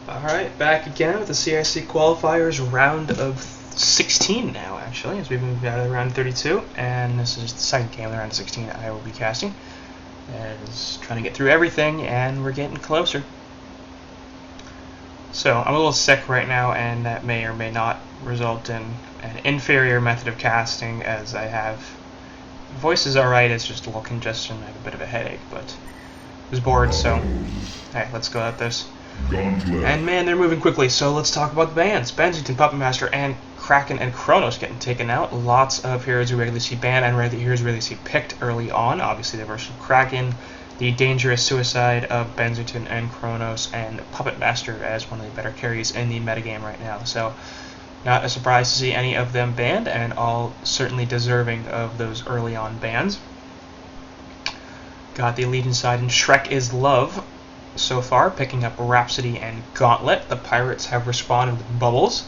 Alright, back again with the CiC Qualifiers round of 16 now, actually, as we move out of round 32, and this is the second game of the round of 16 I will be casting. As trying to get through everything, and we're getting closer. So, I'm a little sick right now, and that may or may not result in an inferior method of casting, as I have... voice is alright, it's just a little congestion, I have a bit of a headache, but I was bored, so... Hey, let's go at this. And man, they're moving quickly, so let's talk about the bans. Bensington, Puppet Master, and Kraken and Kronos getting taken out. Lots of heroes we regularly see banned and heroes we regularly see picked early on. Obviously, the versatile Kraken, the dangerous suicide of Bensington and Kronos, and Puppet Master as one of the better carries in the metagame right now. So, not a surprise to see any of them banned, and all certainly deserving of those early on bans. Got the Legion side, and Shrek is Love. So far, picking up Rhapsody and Gauntlet. The Pirates have responded with Bubbles.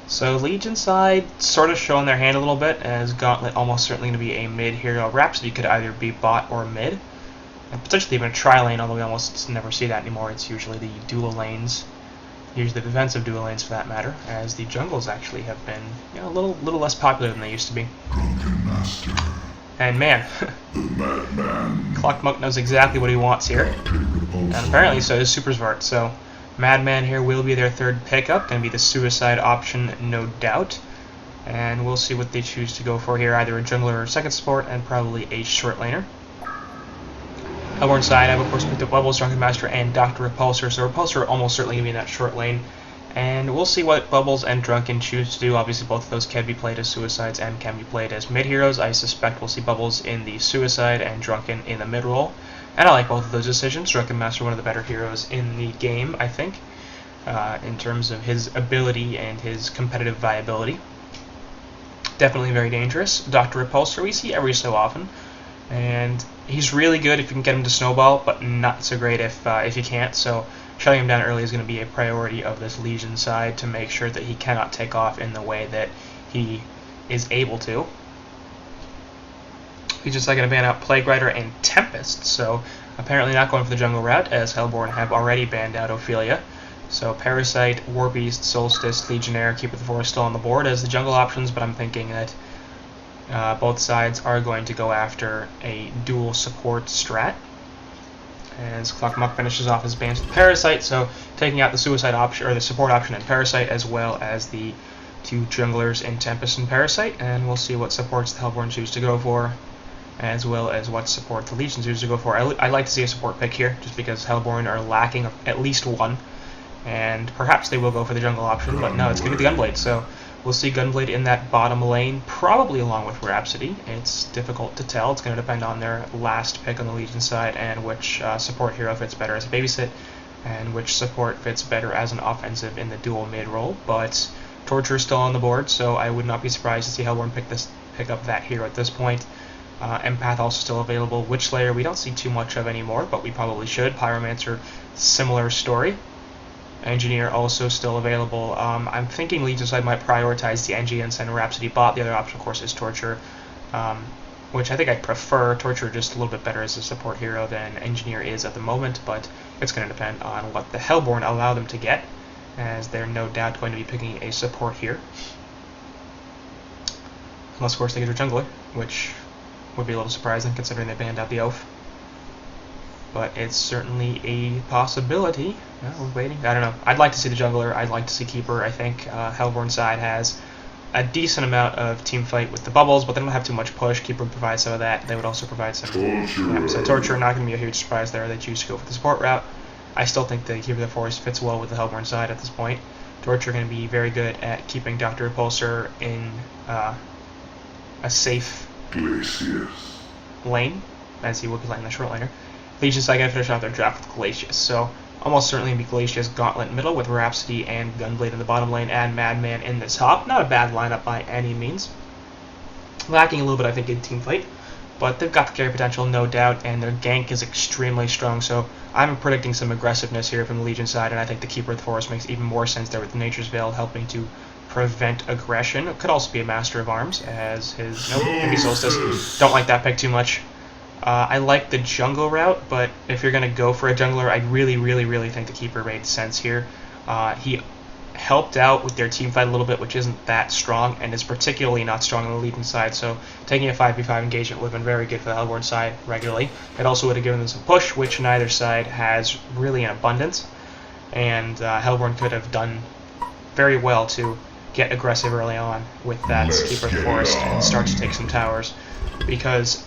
So Legion side sort of showing their hand a little bit, as Gauntlet almost certainly going to be a mid-hero. Rhapsody could either be bot or mid, and potentially even a tri-lane, although we almost never see that anymore. It's usually the dual lanes, usually the defensive dual lanes for that matter, as the jungles actually have been a little less popular than they used to be. And man, Clock Monk knows exactly what he wants here. And apparently so does Super Svart. So Madman here will be their third pickup, going to be the suicide option, no doubt. And we'll see what they choose to go for here, either a jungler or second support, and probably a short laner. Hellborn side, I've of course picked up Bubbles, Drunken Master, and Dr. Repulsor. So Repulsor almost certainly going to be in that short lane. And we'll see what Bubbles and Drunken choose to do. Obviously, both of those can be played as suicides and can be played as mid-heroes. I suspect we'll see Bubbles in the suicide and Drunken in the mid-role. And I like both of those decisions. Drunken Master, one of the better heroes in the game, I think, in terms of his ability and his competitive viability. Definitely very dangerous. Dr. Repulsor we see every so often. And he's really good if you can get him to snowball, but not so great if you can't. So shutting him down early is going to be a priority of this Legion side to make sure that he cannot take off in the way that he is able to. He's just going to ban out Plague Rider and Tempest, so apparently not going for the jungle route, as Hellborn have already banned out Ophelia. So Parasite, Warbeast, Solstice, Legionnaire, Keeper of the Forest still on the board as the jungle options, but I'm thinking that both sides are going to go after a dual support strat. As Clock Monk finishes off his bans with Parasite, so taking out the suicide option or the support option in Parasite, as well as the two junglers in Tempest and Parasite, and we'll see what supports the Hellborn choose to go for, as well as what support the Legion choose to go for. I like to see a support pick here, just because Hellborn are lacking of at least one, and perhaps they will go for the jungle option, but no, it's going to be the Gunblade, so we'll see Gunblade in that bottom lane, probably along with Rhapsody. It's difficult to tell. It's going to depend on their last pick on the Legion side and which support hero fits better as a babysit and which support fits better as an offensive in the dual mid role. But Torture is still on the board, so I would not be surprised to see Hellborn pick up that hero at this point. Empath also still available. Witchlayer we don't see too much of anymore, but we probably should. Pyromancer, similar story. Engineer also still available. I'm thinking Legion side might prioritize the Engie and send Rhapsody bot. The other option, of course, is Torture, which I think I prefer. Torture just a little bit better as a support hero than Engineer is at the moment, but it's going to depend on what the Hellborn allow them to get, as they're no doubt going to be picking a support here. Unless, of course, they get a jungler, which would be a little surprising considering they banned out the Oath. But it's certainly a possibility. We're waiting. I don't know. I'd like to see the jungler. I'd like to see Keeper. I think Hellborn side has a decent amount of team fight with the Bubbles, but they don't have too much push. Keeper provides some of that. They would also provide some. Yeah, so Torture, not going to be a huge surprise there. They choose to go for the support route. I still think the Keeper of the Forest fits well with the Hellborn side at this point. Torture going to be very good at keeping Dr. Repulsor in a safe lane, as he will be playing the short laner. Legion side going to finish off their draft with Glacius, so almost certainly be Glacius, Gauntlet middle with Rhapsody and Gunblade in the bottom lane and Madman in the top. Not a bad lineup by any means. Lacking a little bit, I think, in team fight, but they've got the carry potential, no doubt, and their gank is extremely strong, so I'm predicting some aggressiveness here from the Legion side, and I think the Keeper of the Forest makes even more sense there with Nature's Veil helping to prevent aggression. It could also be a Master of Arms, as his... Nope, maybe Solstice. Don't like that pick too much. I like the jungle route, but if you're going to go for a jungler, I really think the Keeper made sense here. He helped out with their team fight a little bit, which isn't that strong, and is particularly not strong on the Legion side, so taking a 5v5 engagement would have been very good for the Hellborn side regularly. It also would have given them some push, which neither side has really in abundance, and Hellborn could have done very well to get aggressive early on with that Keeper of the Forest and start to take some towers, because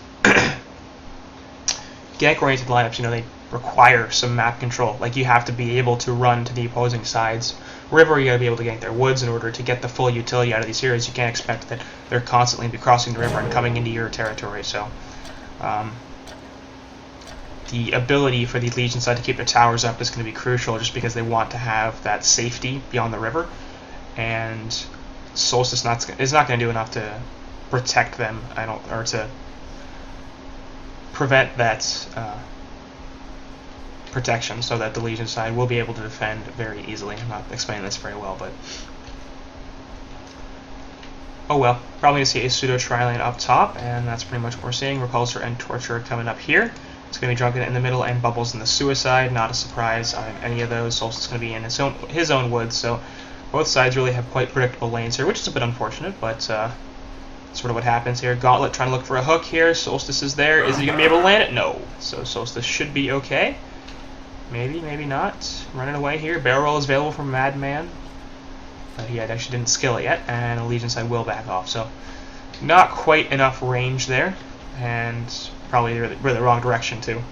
gank-oriented lineups, they require some map control. Like, you have to be able to run to the opposing side's river, you gotta be able to gank their woods in order to get the full utility out of these heroes. You can't expect that they're constantly be crossing the river and coming into your territory, so the ability for the Legion side to keep their towers up is going to be crucial, just because they want to have that safety beyond the river, and Solstice is not going to do enough to protect them, or to prevent that protection, so that the Legion side will be able to defend very easily. I'm not explaining this very well, but oh well. Probably going to see a pseudo tri-lane up top, and that's pretty much what we're seeing. Repulsor and Torture coming up here. It's going to be Drunken in the middle and Bubbles in the Suicide. Not a surprise on any of those. Solstice is going to be in his own woods, so both sides really have quite predictable lanes here, which is a bit unfortunate, but sort of what happens here. Gauntlet trying to look for a hook here. Solstice is there. Is he going to be able to land it? No. So Solstice should be okay. Maybe, maybe not. Running away here. Barrel roll is available from Madman. He actually didn't skill it yet, and the Legion side will back off. So not quite enough range there, and probably the wrong direction too.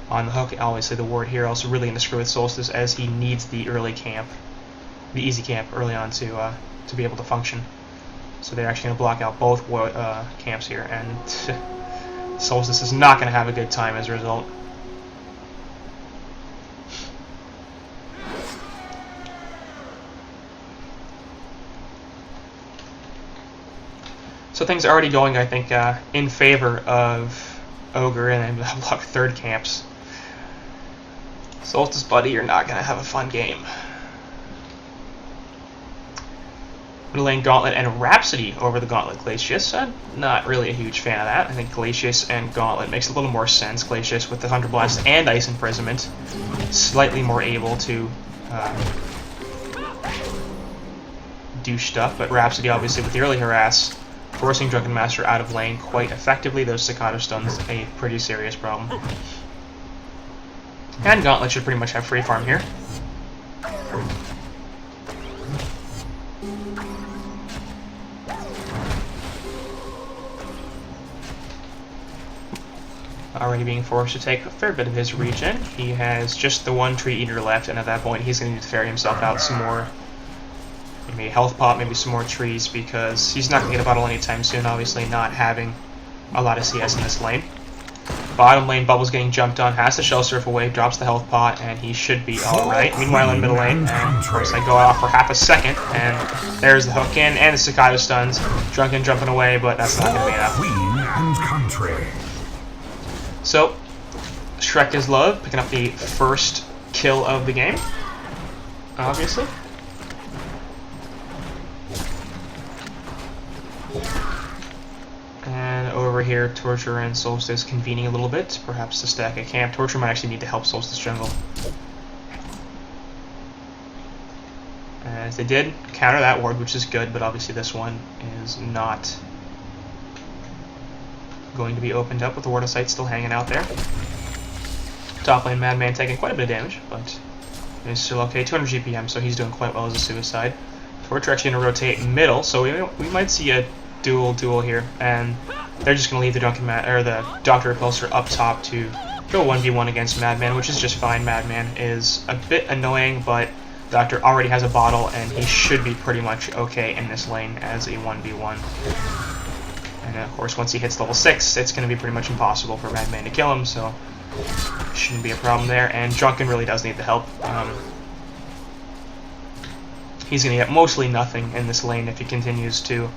On the hook, obviously the ward here also really going to screw with Solstice, as he needs the early camp, the easy camp early on to be able to function. So they're actually going to block out both camps here, and Solstice is not going to have a good time as a result. So things are already going, I think, in favor of Ogre, and then block third camps. Solstice, buddy, you're not going to have a fun game. We're laying Gauntlet and Rhapsody over the Gauntlet Glacius. I'm not really a huge fan of that. I think Glacius and Gauntlet makes a little more sense. Glacius with the Thunder Blast and Ice Imprisonment, slightly more able to do stuff, but Rhapsody obviously with the early harass, forcing Drunken Master out of lane quite effectively. Those Staccato Stuns a pretty serious problem. And Gauntlet should pretty much have free farm here. Already being forced to take a fair bit of his regen. He has just the one Tree Eater left, and at that point he's going to need to ferry himself out some more. Maybe a health pot, maybe some more trees, because he's not going to get a bottle anytime soon, obviously not having a lot of CS in this lane. Bottom lane, Bubbles getting jumped on, has to Shell Surf away, drops the health pot, and he should be alright. Meanwhile in middle lane, and of course I go off for half a second, and there's the hook in, and the Staccato Stuns. Drunken jumping away, but that's not going to be enough. Queen and country. So, Shrek is Love, picking up the first kill of the game, obviously. And over here, Torture and Solstice convening a little bit, perhaps to stack a camp. Torture might actually need to help Solstice jungle. As they did counter that ward, which is good, but obviously this one is not going to be opened up with the Ward of Sight still hanging out there. Top lane Madman taking quite a bit of damage, but is still okay. 200 GPM, so he's doing quite well as a suicide. Torture actually going to rotate middle, so we might see a duel here, and they're just going to leave the the Doctor Repulsor up top to go 1v1 against Madman, which is just fine. Madman is a bit annoying, but Doctor already has a bottle, and he should be pretty much okay in this lane as a 1v1. And of course, once he hits level 6, it's going to be pretty much impossible for Madman to kill him, so shouldn't be a problem there. And Drunken really does need the help. He's going to get mostly nothing in this lane if he continues to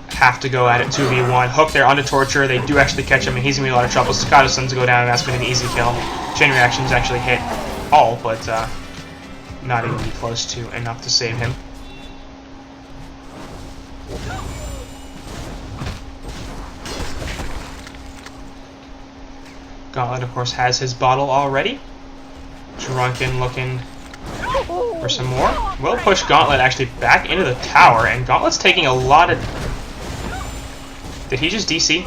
have to go at it 2v1. Hook there onto Torture. They do actually catch him, and he's going to be in a lot of trouble. Staccato Stuns to go down, and that's been an easy kill. Chain Reactions actually hit all, but not even close to enough to save him. Gauntlet, of course, has his bottle already. Drunken looking for some more. Will push Gauntlet actually back into the tower, and Gauntlet's taking a lot of... Did he just DC?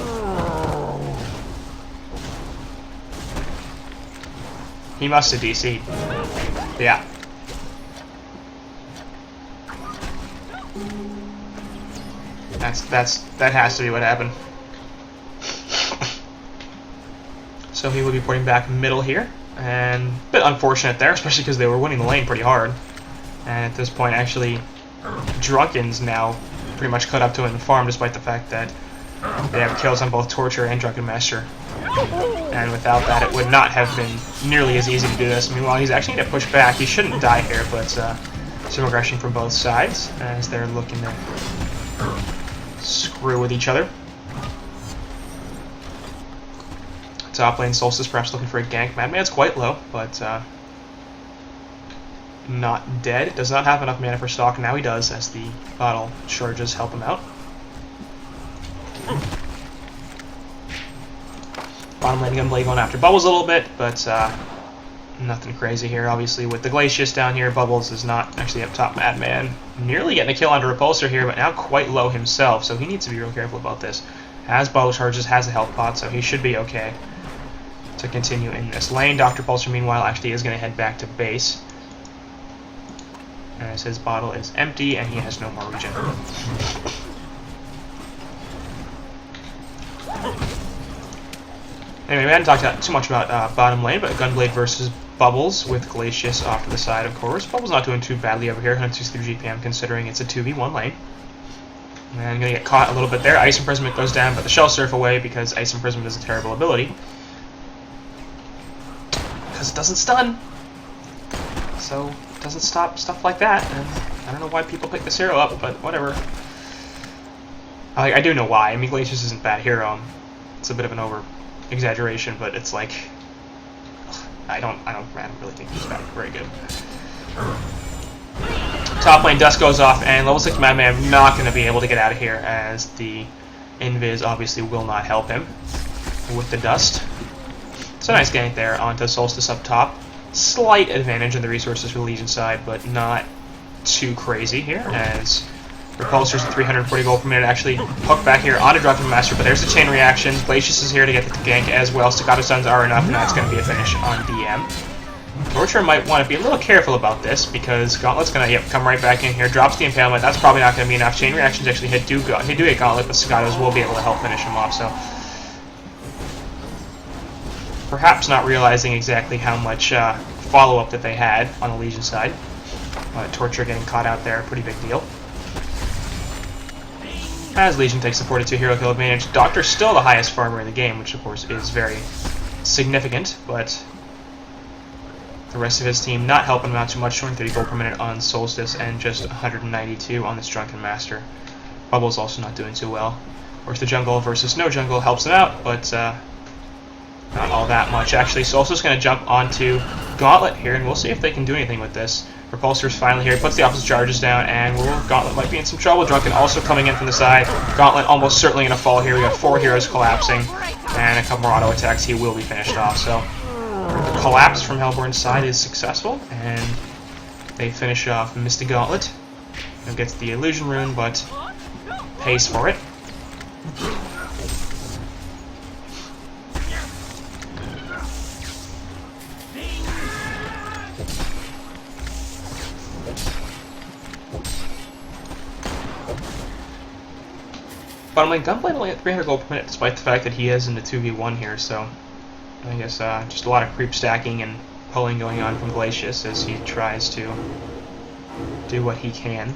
He must have DC'd. Yeah. That has to be what happened. So he will be putting back middle here, and a bit unfortunate there, especially because they were winning the lane pretty hard. And at this point, actually, Drunken's now pretty much caught up to him in the farm, despite the fact that they have kills on both Torture and Drunken Master. And without that, it would not have been nearly as easy to do this. Meanwhile, he's actually going to push back. He shouldn't die here, but some aggression from both sides as they're looking to screw with each other. Top lane Solstice perhaps looking for a gank. Madman's quite low, but not dead. Does not have enough mana for stock. Now he does, as the bottle charges help him out. Bottom lane Gunblade going after Bubbles a little bit, but nothing crazy here. Obviously, with the Glacius down here, Bubbles is not actually up top. Madman nearly getting a kill onto Repulsor here, but now quite low himself, so he needs to be real careful about this. Has bottle charges, has a health pot, so he should be okay to continue in this lane. Dr. Repulsor, meanwhile, actually is going to head back to base, as his bottle is empty and he has no more regen. Anyway, we hadn't talked too much about bottom lane, but Gunblade versus Bubbles with Glacius off to the side, of course. Bubbles not doing too badly over here, 163 GPM considering it's a 2v1 lane. And going to get caught a little bit there. Ice Imprisonment goes down, but the Shell Surf away because Ice Imprisonment is a terrible ability. Because it doesn't stun. So, it doesn't stop stuff like that. And I don't know why people pick this hero up, but whatever. I do know why. I mean, Glacius isn't a bad hero. It's a bit of an over-exaggeration, but it's like... I don't really think he's very good. Top lane Dust goes off, and level 6 Madman not going to be able to get out of here, as the Invis obviously will not help him with the Dust. So nice gank there onto Solstice up top. Slight advantage in the resources for the Legion side, but not too crazy here, as Repulsor's at 340 gold per minute actually hook back here onto Drunken Master, but there's the chain reaction. Glacius is here to get the gank as well. Staccato Stuns are enough, and that's going to be a finish on DM. Torture might want to be a little careful about this, because Gauntlet's going to come right back in here, drops the Impalement. That's probably not going to be enough. Chain reactions actually do hit Gauntlet, but Staccatos will be able to help finish him off, so... Perhaps not realizing exactly how much follow-up that they had on the Legion side. Torture getting caught out there, pretty big deal. As Legion takes the 42 hero kill advantage, Doctor's still the highest farmer in the game, which of course is very significant, but the rest of his team not helping him out too much, 230 gold per minute on Solstice and just 192 on this Drunken Master. Bubble's also not doing too well. Of course, the jungle versus no jungle helps him out, but not all that much. Actually, Solstice's going to jump onto Gauntlet here, and we'll see if they can do anything with this. Repulsor's finally here. He puts the opposite charges down, and Gauntlet might be in some trouble. Drunken also coming in from the side. Gauntlet almost certainly going to fall here. We got 4 heroes collapsing, and a couple more auto attacks. He will be finished off. So the collapse from Hellborn's side is successful, and they finish off Mystic Gauntlet, who gets the illusion rune, but pays for it. Bottom lane Gunblade only at 300 gold per minute, despite the fact that he is in the 2v1 here, so I guess just a lot of creep stacking and pulling going on from Glacius as he tries to do what he can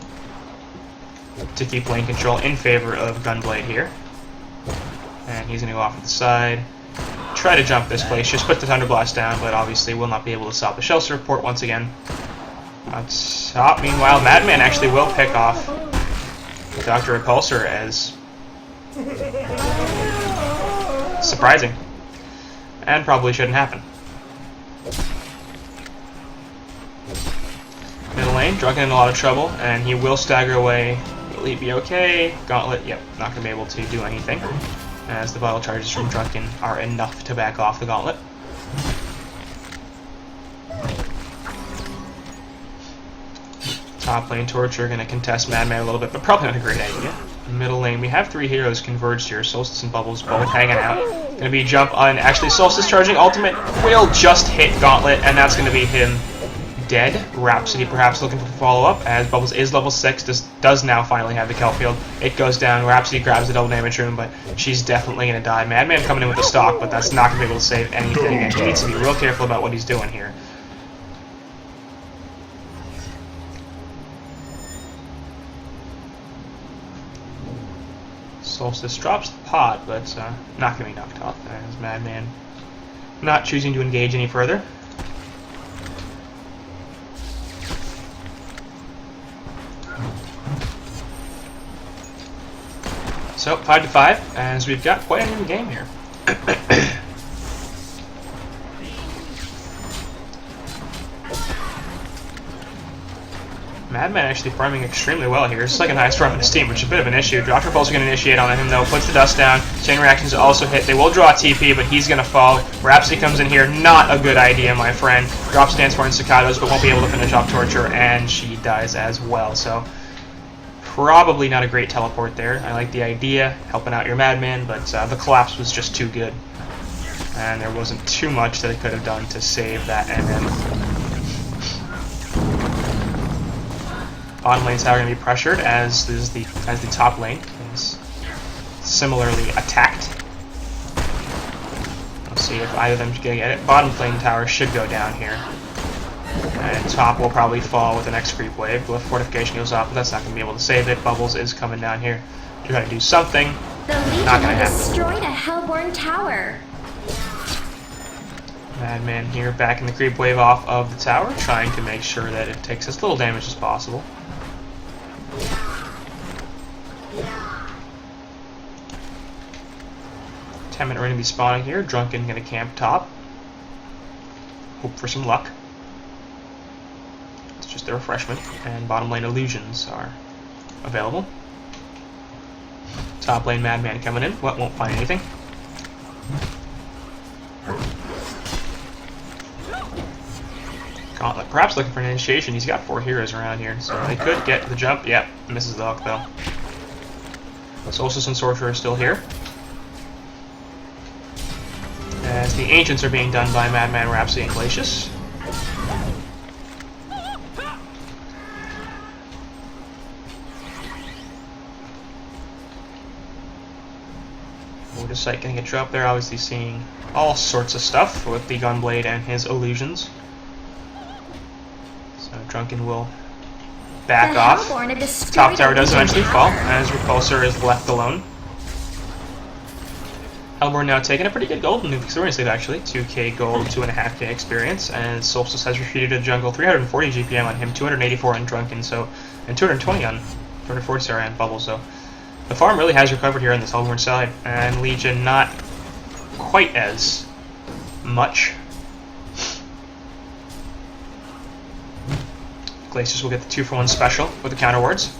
to keep lane control in favor of Gunblade here. And he's going to go off to the side, try to jump this Glacius, put the Thunderblast down, but obviously will not be able to stop the Shell Surf port once again. On top, meanwhile, Madman actually will pick off Dr. Repulsor as... surprising. And probably shouldn't happen. Middle lane, Drunken in a lot of trouble, and he will stagger away. Will he be okay? Gauntlet, yep, not going to be able to do anything, as the bottle charges from Drunken are enough to back off the Gauntlet. Top lane Torture going to contest Madman a little bit, but probably not a great idea. Middle lane, we have 3 heroes converged here. Solstice and Bubbles both hanging out. Going to be jump on, actually Solstice charging ultimate will just hit Gauntlet, and that's going to be him dead. Rhapsody perhaps looking for follow-up, as Bubbles is level 6, does now finally have the Kelfield. It goes down, Rhapsody grabs the double damage rune, but she's definitely going to die. Madman coming in with the stock, but that's not going to be able to save anything, and he needs to be real careful about what he's doing here. Solstice drops the pot, but not going to be knocked off, as Madman not choosing to engage any further. So, 5-5, as we've got quite an even game here. Madman actually farming extremely well here. Second highest farm in his team, which is a bit of an issue. Drop Repulse are going to initiate on him though, puts the dust down. Chain reactions also hit. They will draw a TP, but he's going to fall. Rhapsody comes in here. Not a good idea, my friend. Drops Dance in Staccatos, but won't be able to finish off Torture, and she dies as well. So, probably not a great teleport there. I like the idea, helping out your Madman, but the collapse was just too good. And there wasn't too much that it could have done to save that MM. Bottom lane's now going to be pressured, as is the top lane is similarly attacked. Let's see if either of them can get it. Bottom lane tower should go down here, and top will probably fall with the next creep wave. Glyph fortification goes off, but that's not going to be able to save it. Bubbles is coming down here to try to do something. The Legion not going to happen. Destroyed a Hellborn tower. Madman here backing the creep wave off of the tower, trying to make sure that it takes as little damage as possible. We're going to be spawning here. Drunken going to camp top. Hope for some luck. It's just a refreshment. And bottom lane illusions are available. Top lane Madman coming in. Well, won't find anything. Gauntlet perhaps looking for an initiation. He's got 4 heroes around here, so they could get the jump. Yep, misses the hook though. Solstice and Sorcerer are still here, as the Ancients are being done by Madman, Rhapsody, and Glacius. Lotus Sight getting a drop there, obviously seeing all sorts of stuff with the Gunblade and his illusions. So Drunken will back off. Top tower does eventually fall, as Repulsor is left alone. Hellborn now taking a pretty good gold in the experience lead, actually. 2k gold, 2.5k experience, and Solstice has retreated to jungle. 340 GPM on him, 284 on Drunken, so, and 220 on, 240 sorry, on Bubble, so the farm really has recovered here on this Hellborn side, and Legion not quite as much. Glacius will get the 2-for-1 special with the counter wards.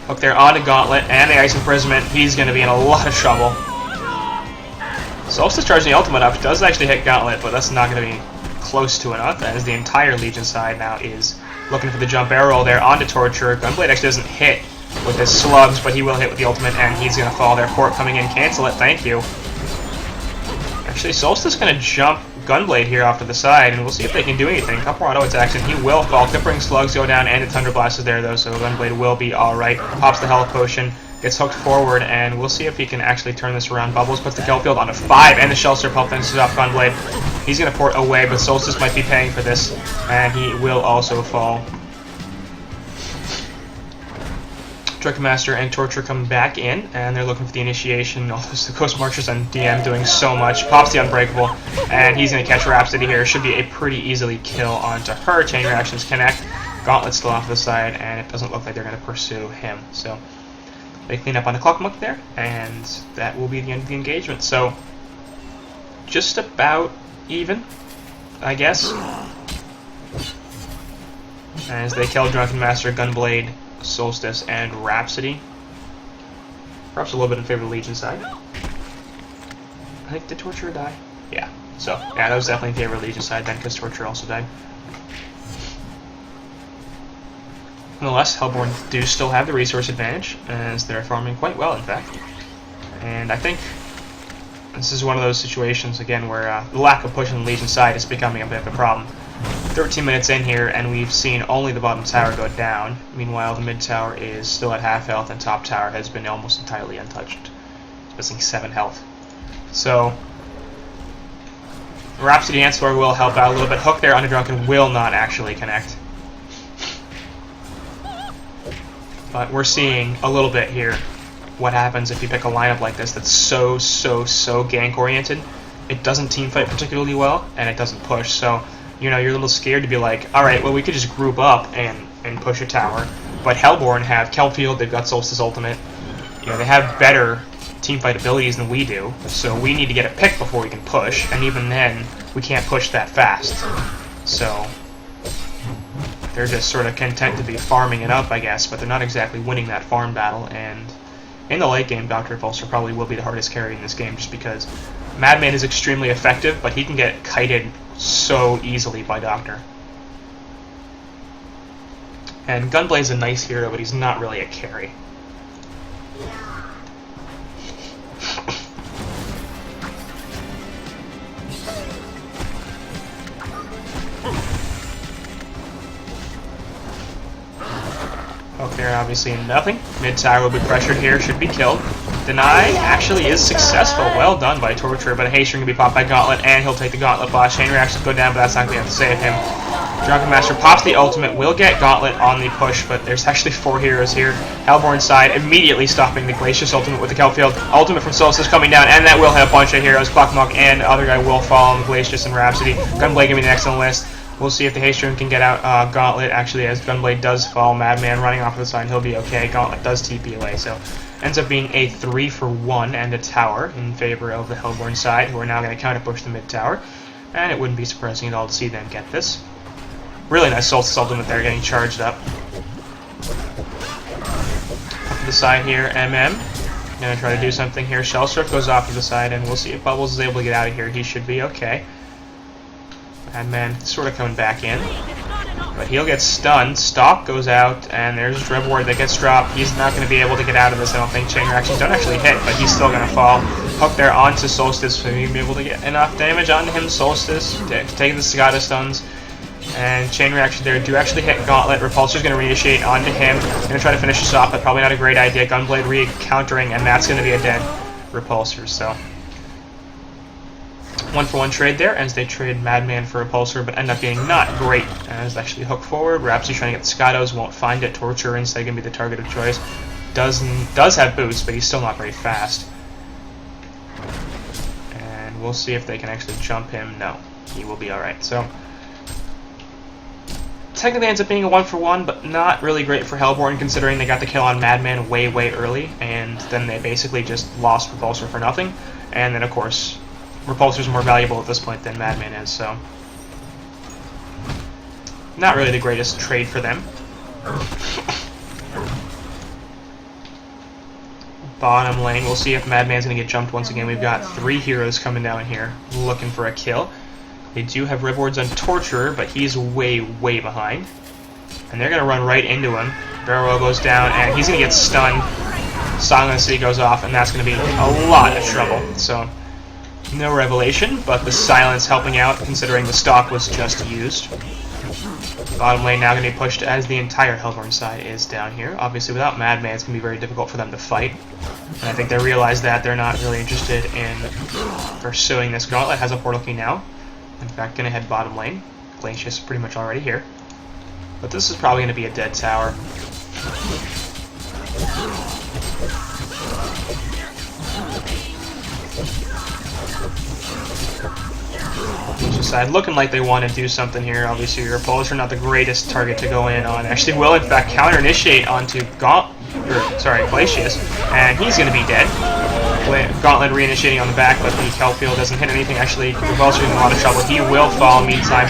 Hook there onto Gauntlet and the Ice Imprisonment. He's going to be in a lot of trouble. Solstice charging the ultimate up does actually hit Gauntlet, but that's not going to be close to enough, as the entire Legion side now is looking for the jump arrow there onto Torture. Gunblade actually doesn't hit with his slugs, but he will hit with the ultimate, and he's going to fall there. Port coming in, cancel it, thank you. Actually, Solstice going to jump Gunblade here off to the side, and we'll see if they can do anything. Couple auto attacks, and he will fall. Clippering slugs go down, and the Thunder Blast is there, though, so Gunblade will be alright. Pops the Health Potion, gets hooked forward, and we'll see if he can actually turn this around. Bubbles puts the Kelfield onto 5, and the Shell Serpent finishes off Gunblade. He's going to port away, but Solstice might be paying for this, and he will also fall. Drunken Master and Torture come back in, and they're looking for the initiation. All the Ghost Marchers on DM doing so much. Pops the Unbreakable, and he's going to catch Rhapsody here. Should be a pretty easily kill onto her. Chain reactions connect. Gauntlet's still off to the side, and it doesn't look like they're going to pursue him. So they clean up on the Clockmuck there, and that will be the end of the engagement. So just about even, I guess, as they kill Drunken Master, Gunblade, Solstice, and Rhapsody. Perhaps a little bit in favor of the Legion side. I think, did Torture die? Yeah. So, yeah, that was definitely in favor of the Legion side then, because Torture also died. Nonetheless, Hellborn do still have the resource advantage, as they're farming quite well, in fact. And I think this is one of those situations, again, where the lack of push on the Legion side is becoming a bit of a problem. 13 minutes in here, and we've seen only the bottom tower go down. Meanwhile, the mid tower is still at half health, and top tower has been almost entirely untouched. It's missing 7 health. So, Rhapsody and Sword will help out a little bit. Hook there, Underdrunken will not actually connect. But we're seeing a little bit here what happens if you pick a lineup like this that's so gank oriented. It doesn't teamfight particularly well, and it doesn't push, so you know, you're a little scared to be like, alright, well we could just group up and push a tower. But Hellborn have Kelfield, they've got Solstice Ultimate. You know, they have better teamfight abilities than we do, so we need to get a pick before we can push, and even then, we can't push that fast. So they're just sort of content to be farming it up, I guess, but they're not exactly winning that farm battle, and in the late game, Dr. Repulsor probably will be the hardest carry in this game, just because Madman is extremely effective, but he can get kited so easily by Doctor. And Gunblade's a nice hero, but he's not really a carry. Hook there, obviously nothing. Mid tower will be pressured here, should be killed. Deny actually is successful. Well done by Torture, but a haste ring can be popped by Gauntlet, and he'll take the Gauntlet boss. Chain reactions go down, but that's not going to have to save him. Drunken Master pops the ultimate, will get Gauntlet on the push, but there's actually 4 heroes here. Hellborn side immediately stopping the Glacius ultimate with the Kelfield. Ultimate from Solstice coming down, and that will hit a bunch of heroes. Clockmonk and the other guy will fall on Glacius and Rhapsody. Gunblade going to be next on the list. We'll see if the haste rune can get out Gauntlet. Actually, as Gunblade does fall, Madman running off to the side, he'll be okay. Gauntlet does TP away, so ends up being a 3-for-1 and a tower in favor of the Hellborn side, who are now going to counter push the mid tower. And it wouldn't be surprising at all to see them get this. Really nice Solstice ultimate there, getting charged up. Up to the side here, MM. Gonna try to do something here. Shellstroke goes off to the side, and we'll see if Bubbles is able to get out of here. He should be okay. Madman sort of coming back in, but he'll get stunned. Stalk goes out, and there's Reward that gets dropped. He's not going to be able to get out of this, I don't think. Chain reactions don't actually hit, but he's still going to fall. Hook there onto Solstice, so he'll be able to get enough damage onto him. Solstice taking the Sagata stuns, and Chain reaction there do actually hit Gauntlet. Repulsor's going to reinitiate onto him. Going to try to finish this off, but probably not a great idea. Gunblade re-countering, and that's going to be a dead Repulsor, so 1-for-1 trade there, as they trade Madman for Repulsor, but end up being not great, as actually Hook forward. Rhapsody trying to get the Skados, won't find it. Torture instead going to be the target of choice. Does have boots, but he's still not very fast. And we'll see if they can actually jump him. No, he will be alright. So technically ends up being a 1-for-1, but not really great for Hellborn, considering they got the kill on Madman way early, and then they basically just lost Repulsor for nothing. And then, of course, Repulsor's more valuable at this point than Madman is, so not really the greatest trade for them. Bottom lane, we'll see if Madman's going to get jumped once again. We've got 3 heroes coming down here looking for a kill. They do have Rewards on Torturer, but he's way behind. And they're going to run right into him. Barrel goes down, and he's going to get stunned. Song of the Sea goes off, and that's going to be a lot of trouble. So no revelation, but the silence helping out, considering the stock was just used. Bottom lane now going to be pushed as the entire Hellborn side is down here. Obviously, without Madman, it's going to be very difficult for them to fight. And I think they realize that they're not really interested in pursuing this. Gauntlet has a portal key now. In fact, going to head bottom lane. Glacius is pretty much already here. But this is probably going to be a dead tower. Side looking like they want to do something here. Obviously, your Repulsor not the greatest target to go in on. Actually, will in fact counter initiate onto Glacius, and he's going to be dead. Gauntlet reinitiating on the back, but the Kelphiel doesn't hit anything. Actually, Repulsor in a lot of trouble. He will fall. Meantime,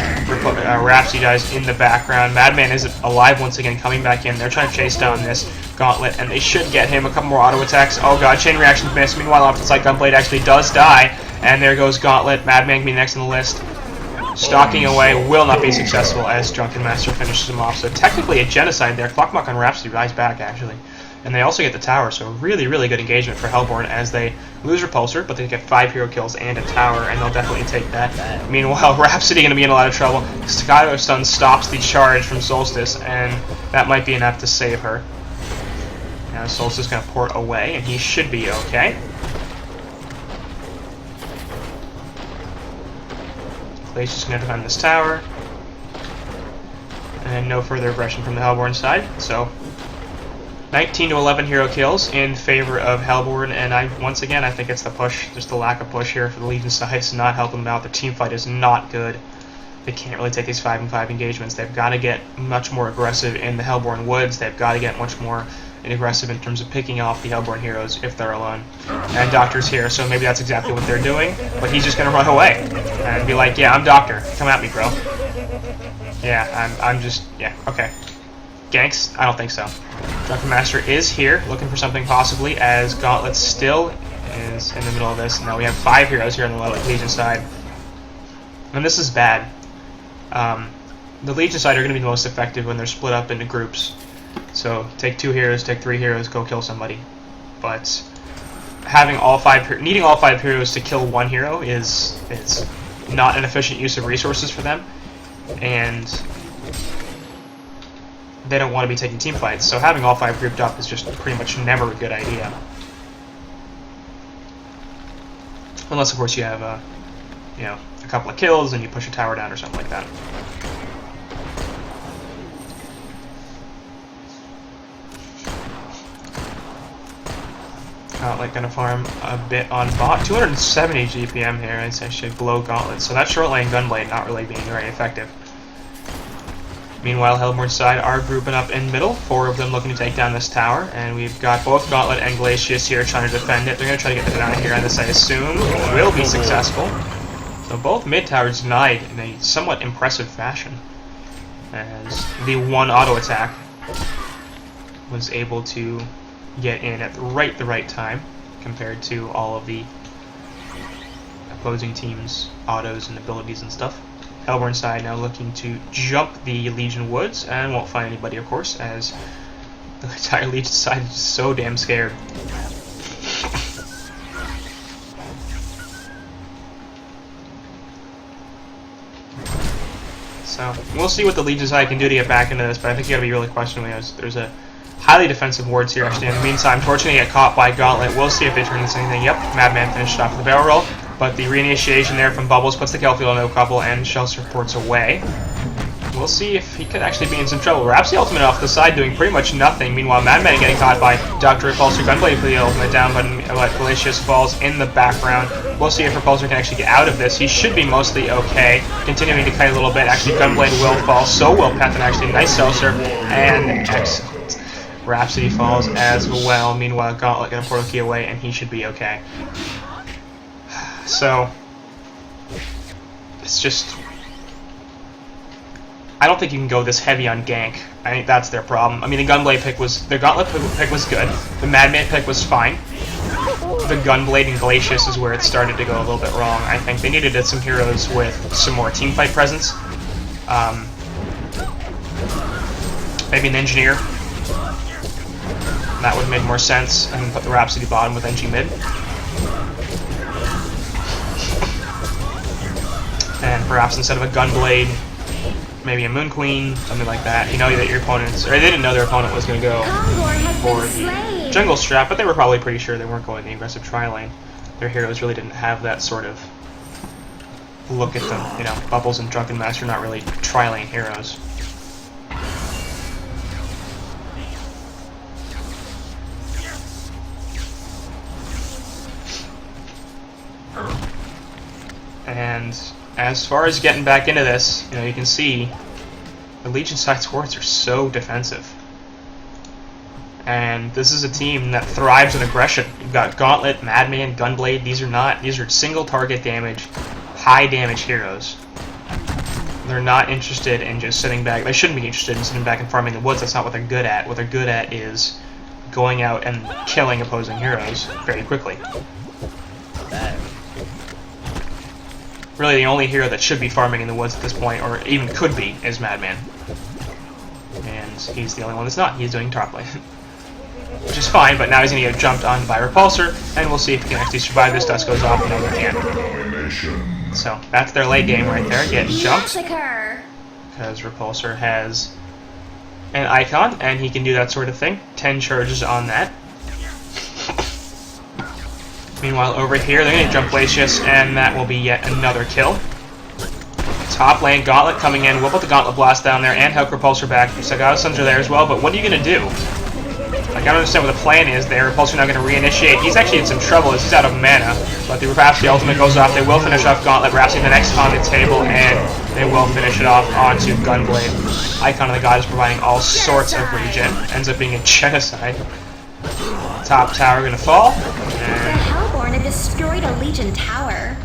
Rhapsody dies in the background. Madman is alive once again, coming back in. They're trying to chase down this Gauntlet, and they should get him. A couple more auto attacks. Oh god, chain reaction miss. Meanwhile, off the side, Gunblade actually does die, and there goes Gauntlet. Madman can be next on the list. Stalking away will not be successful as Drunken Master finishes him off. So technically a genocide there. Clockmark on Rhapsody dies back, actually. And they also get the tower, so really, really good engagement for Hellborn as they lose Repulsor, but they get 5 hero kills and a tower, and they'll definitely take that. Meanwhile, Rhapsody going to be in a lot of trouble. Staccato Stun stops the charge from Solstice, and that might be enough to save her. Now Solstice is going to port away, and he should be okay. Glacius is going to defend this tower. And no further aggression from the Hellborn side, so 19 to 11 hero kills in favor of Hellborn, and once again I think it's the push, just the lack of push here for the Legion side is not helping them out. Their team fight is not good. They can't really take these 5-on-5 engagements. They've got to get much more aggressive in the Hellborn woods. They've got to get much more aggressive in terms of picking off the Hellborn heroes if they're alone. And Doctor's here, so maybe that's exactly what they're doing, but he's just going to run away and be like, yeah, I'm Doctor. Come at me, bro. Yeah, I'm just, yeah, okay. Ganks? I don't think so. Drunken Master is here, looking for something possibly, as Gauntlet still is in the middle of this. Now we have 5 heroes here on the Legion side. And this is bad. The Legion side are going to be the most effective when they're split up into groups. So take 2 heroes, take 3 heroes, go kill somebody. But having needing all 5 heroes to kill 1 hero is not an efficient use of resources for them. And they don't want to be taking team fights, so having all 5 grouped up is just pretty much never a good idea. Unless, of course, you have a couple of kills and you push a tower down or something like that. Gauntlet gonna farm a bit on bot. 270 GPM here, I'd say, should blow Gauntlet. So that short lane Gunblade not really being very effective. Meanwhile, Hellborn's side are grouping up in middle, 4 of them looking to take down this tower, and we've got both Gauntlet and Glacius here trying to defend it. They're going to try to get them out of here, and this, I assume, will be successful. So both mid towers denied in a somewhat impressive fashion, as the one auto attack was able to get in at the right time, compared to all of the opposing teams' autos and abilities and stuff. Hellborn side now looking to jump the Legion woods, and won't find anybody, of course, as the entire Legion side is just so damn scared. So, we'll see what the Legion side can do to get back into this, but I think you gotta be really questioning as there's a highly defensive wards here, actually. In the meantime, Torch gonna get caught by Gauntlet. We'll see if they turn into anything. Yep, Madman finished off with the barrel roll. But the reinitiation there from Bubbles puts the Kelphiel in no couple, and Shelter ports away. We'll see if he could actually be in some trouble. Rhapsody ultimate off the side doing pretty much nothing. Meanwhile, Madman getting caught by Dr. Repulsor Gunblade for the ultimate down, but Glacius falls in the background. We'll see if Repulsor can actually get out of this. He should be mostly okay. Continuing to kite a little bit. Actually, Gunblade will fall. So will Pathan, actually. Nice Seltzer. And excellent. Rhapsody falls as well. Meanwhile, Gauntlet gonna portal key away, and he should be okay. So, it's just, I don't think you can go this heavy on gank. I think that's their problem. I mean, the Gauntlet pick was good. The Madman pick was fine. The Gunblade and Glacius is where it started to go a little bit wrong. I think they needed some heroes with some more teamfight presence. Maybe an Engineer. That would make more sense, and then put the Rhapsody bottom with NG mid. And perhaps instead of a Gunblade, maybe a Moon Queen, something like that. You know that your opponents, or they didn't know their opponent was going to go for the jungle strat, but they were probably pretty sure they weren't going the aggressive tri-lane. Their heroes really didn't have that sort of look at them. You know, Bubbles and Drunken Master are not really tri-lane heroes. And as far as getting back into this, you can see the Legion side's wards are so defensive. And this is a team that thrives on aggression. You've got Gauntlet, Madman, Gunblade. These are single target damage, high damage heroes. They're not interested in just sitting back. They shouldn't be interested in sitting back and farming the woods. That's not what they're good at. What they're good at is going out and killing opposing heroes very quickly. Really, the only hero that should be farming in the woods at this point, or even could be, is Madman. And he's the only one that's not. He's doing top lane. Which is fine, but now he's going to get jumped on by Repulsor, and we'll see if he can actually survive this. Dust goes off, and no, he can't. So, that's their late game right there, getting jumped. Because Repulsor has an icon, and he can do that sort of thing. 10 charges on that. Meanwhile, over here, they're going to jump Glacius, and that will be yet another kill. Top lane, Gauntlet coming in. We'll put the Gauntlet Blast down there, and Helk Repulsor back. Sagao Suns are there as well, but what are you going to do? I gotta understand what the plan is there. Repulsor now going to reinitiate. He's actually in some trouble as he's out of mana, but the Rhapsody ultimate goes off. They will finish off Gauntlet. Rhapsody the next on the table, and they will finish it off onto Gunblade. Icon of the God is providing all sorts of regen. Ends up being a genocide. Top tower going to fall. The Hellborn have destroyed a Legion tower.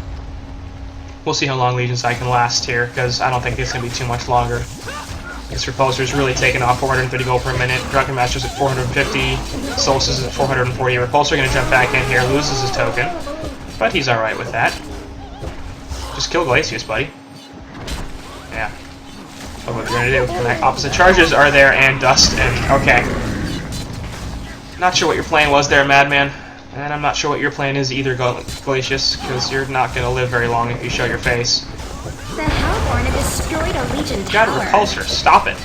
We'll see how long Legion side can last here, because I don't think it's going to be too much longer. This Repulsor is really taking off. 430 gold per minute. Drunken Master's at 450. Solstice is at 440. Repulsor going to jump back in here, loses his token, but he's alright with that. Just kill Glacius, buddy. Yeah. What we're going to do. Connect. Opposite charges are there, and Dust, and okay. Not sure what your plan was there, Madman. And I'm not sure what your plan is either, Glacius, because you're not going to live very long if you show your face. The Hellborn have destroyed a Legion tower. Got a Repulsor, stop it.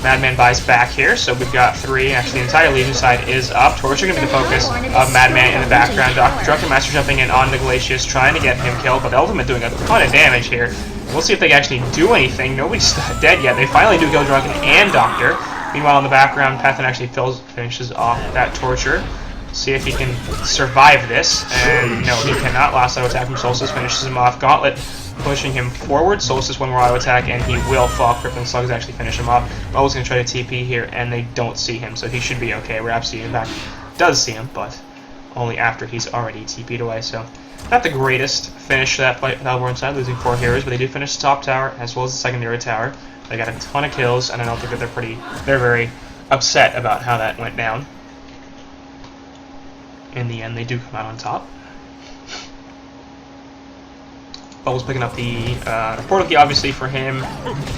Madman buys back here, so we've got 3. Actually, the entire Legion side is up. Torture going to be the focus of Madman in the background. Drunken Master jumping in on the Glacius, trying to get him killed, but the Ultimate doing a ton of damage here. We'll see if they actually do anything. Nobody's dead yet. They finally do kill Drunken and Doctor. Meanwhile, in the background, Pathan actually finishes off that Torture. See if he can survive this, and no, he cannot. Last auto attack from Solstice finishes him off. Gauntlet pushing him forward. Solstice one more auto attack, and he will fall. Crippling Slugs actually finish him off. Bubbles going to try to TP here, and they don't see him, so he should be okay. Rhapsody, in fact, does see him, but only after he's already TP'd away, so not the greatest finish to that fight with Hellborn side, losing 4 heroes, but they do finish the top tower, as well as the secondary tower. They got a ton of kills, and I don't think that they're very upset about how that went down. In the end, they do come out on top. Bubbles picking up the portal key, obviously, for him.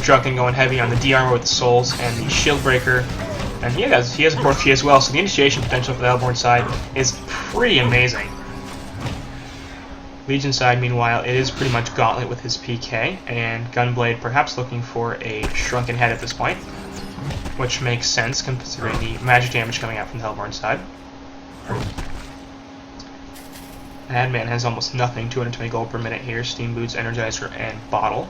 Drunken going heavy on the D armor with the souls and the shield breaker. And he has a portal key as well, so the initiation potential for the Hellborn side is pretty amazing. Legion side, meanwhile, it is pretty much Gauntlet with his PK, and Gunblade perhaps looking for a shrunken head at this point, which makes sense considering the magic damage coming out from the Hellborn side. Madman has almost nothing, 220 gold per minute here, Steam Boots, Energizer, and Bottle.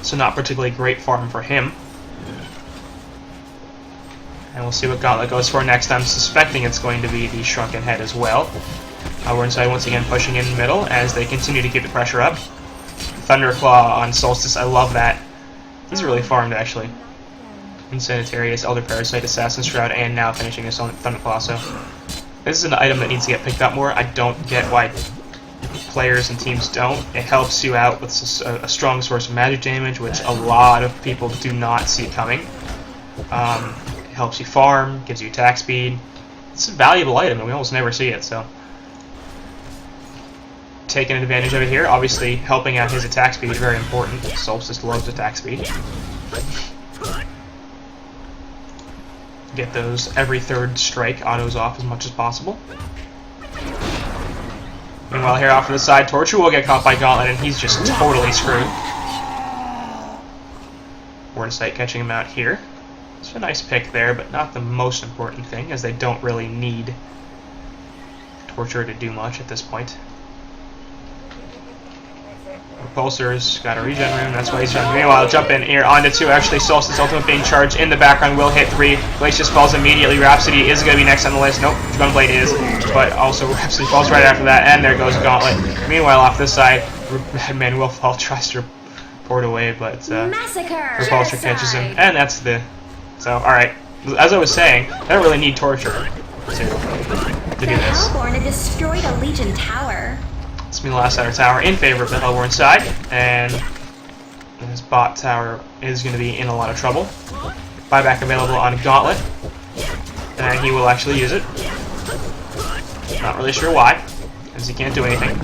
So not particularly great farm for him. And we'll see what Gauntlet goes for next. I'm suspecting it's going to be the Shrunken Head as well. We're inside once again, pushing in the middle as they continue to keep the pressure up. Thunderclaw on Solstice, I love that. He's really farmed, actually. Insanitarius, Elder Parasite, Assassin Shroud, and now finishing his own Thunderclaw, so this is an item that needs to get picked up more. I don't get why players and teams don't. It helps you out with a strong source of magic damage, which a lot of people do not see coming. It helps you farm, gives you attack speed. It's a valuable item, and we almost never see it, so taking advantage of it here. Obviously, helping out his attack speed is very important. Solstice loves attack speed. Get those every 3rd strike autos off as much as possible. Meanwhile, here off to the side, Torture will get caught by Gauntlet, and he's just totally screwed. Word of Sight catching him out here. It's a nice pick there, but not the most important thing, as they don't really need Torture to do much at this point. Repulsor's got a regen rune, that's why he's trying to. Meanwhile, jump in here onto 2. Actually, Solstice ultimate being charged in the background will hit 3. Glacius falls immediately. Rhapsody is going to be next on the list. Nope, Gunblade is, but also Rhapsody falls right after that, and there goes Gauntlet. Meanwhile, off this side, Madman will fall, tries to port away, but Repulsor catches him, and that's the. So, alright, as I was saying, they don't really need torture to do The this. Hellborn have destroyed a Legion tower. It's me the last outer tower in favor of the Hellborn side, and this bot tower is going to be in a lot of trouble. Buyback available on Gauntlet, and he will actually use it. Not really sure why, because he can't do anything.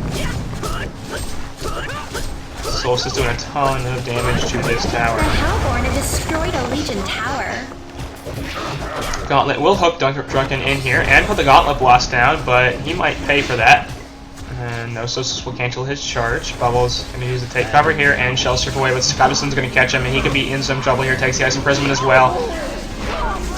Solstice doing a ton of damage to this tower. The Hellborn have destroyed a Legion tower. Gauntlet will hook Drunken in here and put the Gauntlet blast down, but he might pay for that. And no, Solstice will cancel his charge. Bubbles going to use the take cover here and shell strip away, but Scottison's going to catch him, and he could be in some trouble here. Takes the Ice Imprisonment as well.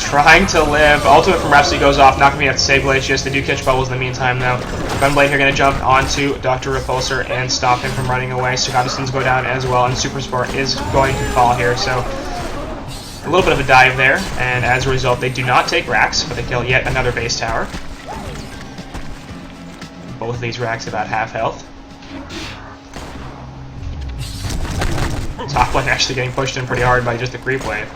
Trying to live. Ultimate from Rhapsody goes off. Not going to be able to save Glacius. They do catch Bubbles in the meantime, though. Gunblade here going to jump onto Dr. Repulsor and stop him from running away. Scottison's go down as well, and Super Sport is going to fall here. So a little bit of a dive there, and as a result, they do not take racks, but they kill yet another base tower. Both of these racks about half health. Top lane actually getting pushed in pretty hard by just a creep wave.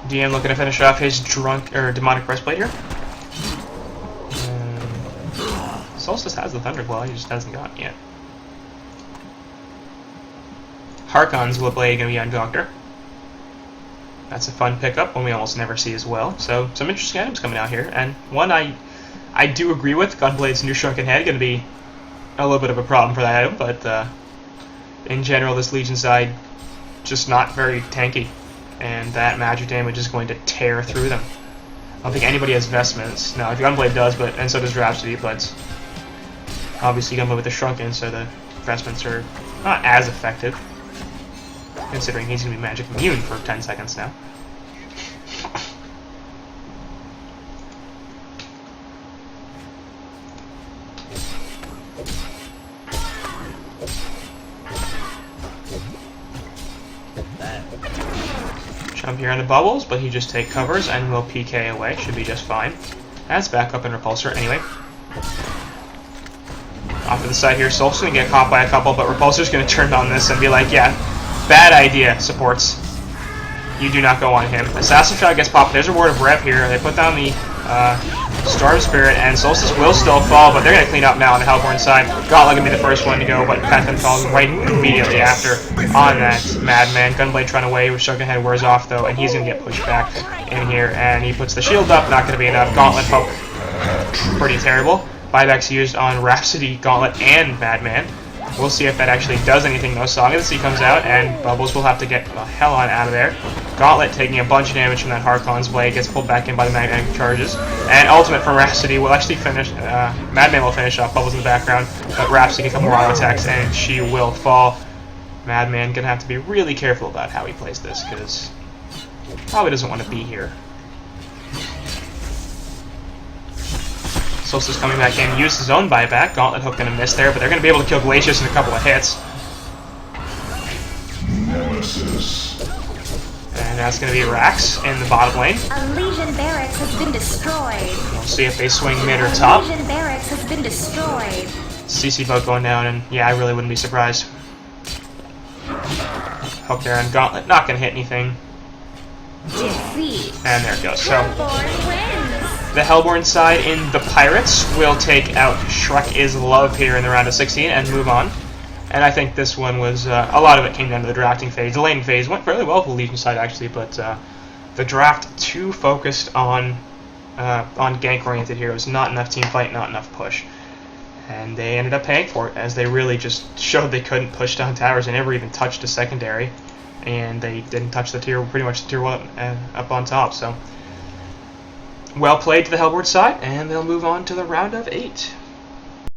DM looking to finish off his demonic breastplate here. Solstice has the Thunderclaw, he just hasn't gotten it yet. Harkon's blade going to be on Doctor. That's a fun pickup, one we almost never see as well. So some interesting items coming out here, and one I do agree with. Gunblade's new Shrunken Head going to be a little bit of a problem for that item, but in general, this Legion side just not very tanky. And that magic damage is going to tear through them. I don't think anybody has vestments. No, Gunblade does, and so does Rhapsody, but obviously Gunblade with the Shrunken, so the vestments are not as effective, considering he's going to be magic immune for 10 seconds now. Jump here on the Bubbles, but he just take covers and will PK away. Should be just fine. That's back up in Repulsor anyway. Off to the side here, Solstice going to get caught by a couple, but Repulsor's going to turn on this and be like, yeah, bad idea, supports. You do not go on him. Assassin Shot gets popped. There's a Word of Rev here. They put down the Storm Spirit, and Solstice will still fall, but they're going to clean up now on the Hellborn side. Gauntlet going to be the first one to go, but Phantom falls right immediately after on that Madman. Gunblade trying away with Shrunken Head wears off, though, and he's going to get pushed back in here, and he puts the shield up. Not going to be enough. Gauntlet hook. Pretty terrible. Buyback's used on Rhapsody, Gauntlet, and Madman. We'll see if that actually does anything, though. Song of the Sea comes out, and Bubbles will have to get the hell on out of there. Gauntlet taking a bunch of damage from that Harkon's blade, gets pulled back in by the magnetic charges. And Ultimate from Rhapsody will actually finish, Madman will finish off Bubbles in the background, but Rhapsody can come more auto attacks, and she will fall. Madman gonna have to be really careful about how he plays this, because probably doesn't want to be here. Solstice coming back in, use his own buyback. Gauntlet hook gonna miss there, but they're gonna be able to kill Glacius in a couple of hits. And that's gonna be Rax in the bottom lane. A Legion barracks has been destroyed. We'll see if they swing mid or top. A Legion barracks has been destroyed. CC boat going down, and yeah, I really wouldn't be surprised. Hook there on Gauntlet, not gonna hit anything. Defeat. And there it goes. So Hellborn wins. the Hellborn side in the Pirates will take out Shrek is Love here in the round of 16 and move on. And I think this one was, a lot of it came down to the drafting phase. The lane phase went fairly well for the Legion side, actually, but the draft too focused on gank-oriented heroes. Not enough team fight, not enough push. And they ended up paying for it, as they really just showed they couldn't push down towers. They never even touched a secondary, and they didn't touch the tier, pretty much the tier 1 up on top. So, well played to the Hellborn side, and they'll move on to the round of 8.